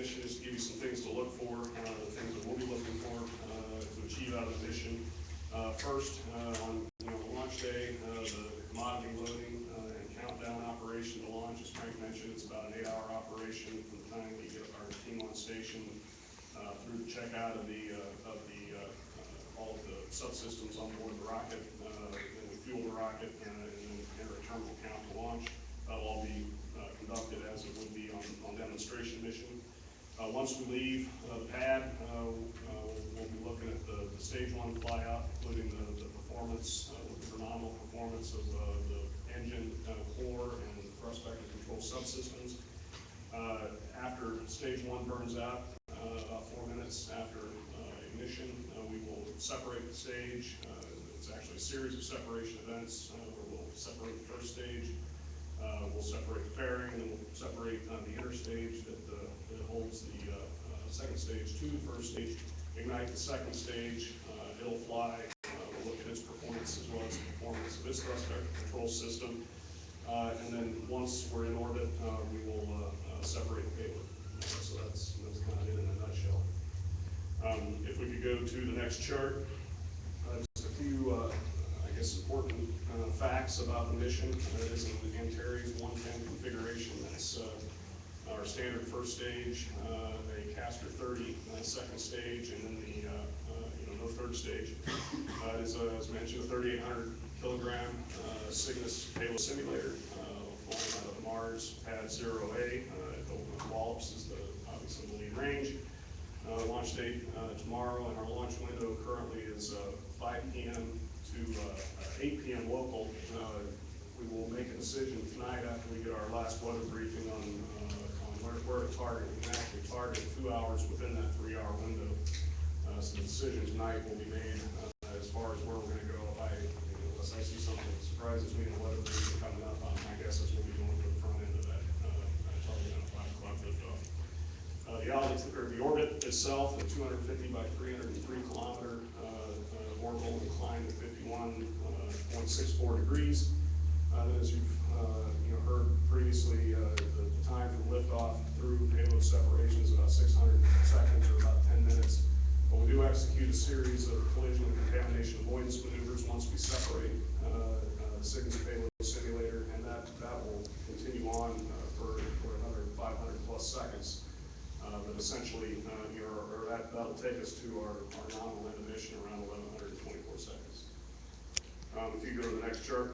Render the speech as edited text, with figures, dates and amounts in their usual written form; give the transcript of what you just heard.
mission is to give you some things to look for, the things that we'll be looking for to achieve out of the mission. First, on launch day, the commodity loading and countdown operation to launch, as Frank mentioned, it's about an 8-hour operation from the time we get our team on station through the checkout of all of the subsystems on board the rocket, and we fuel the rocket, and then enter a terminal count to launch. That'll all be conducted as it would be on demonstration mission. Once we leave the pad, we'll be looking at the stage 1 flyout, including the performance, the phenomenal performance of the engine core and the thrust vector control subsystems. After stage 1 burns out, about 4 minutes after ignition, we will separate the stage. It's actually a series of separation events where we'll separate the first stage, we'll separate the fairing, and we'll separate the inner stage that holds the second stage to the first stage, ignite the second stage, it'll fly, we'll look at its performance as well as the performance of its thrust vector control system, and then once we're in orbit, we will separate the payload. So that's kind of it in a nutshell. If we could go to the next chart, just a few, I guess, important facts about the mission. It is an Antares 110 configuration. That's our standard first stage, a Castor 30 second stage, and then the no third stage. It is, as mentioned, a 3,800 kilogram Cygnus payload simulator flying out of Mars Pad 0A. Wallops is obviously the lead range. Launch date tomorrow, and our launch window currently is 5 p.m. to 8 p.m. local. We will make a decision tonight after we get our last weather briefing on where to target. We can actually target 2 hours within that 3-hour window. So the decision tonight will be made as far as where we're going to go. Unless I see something that surprises me in the weather briefing coming up, my guess is we'll be going to the front end of that target at 5 o'clock liftoff. The orbit itself, a 250 by 303 kilometer orbital incline to 51.64 degrees. As you've heard previously, the time from liftoff through payload separation is about 600 seconds, or about 10 minutes. But we do execute a series of collision and contamination avoidance maneuvers once we separate the Cygnus payload simulator, and that will continue on for another 500 plus seconds. But essentially, that'll take us to our nominal end of mission around 1124 seconds. If you go to the next chart.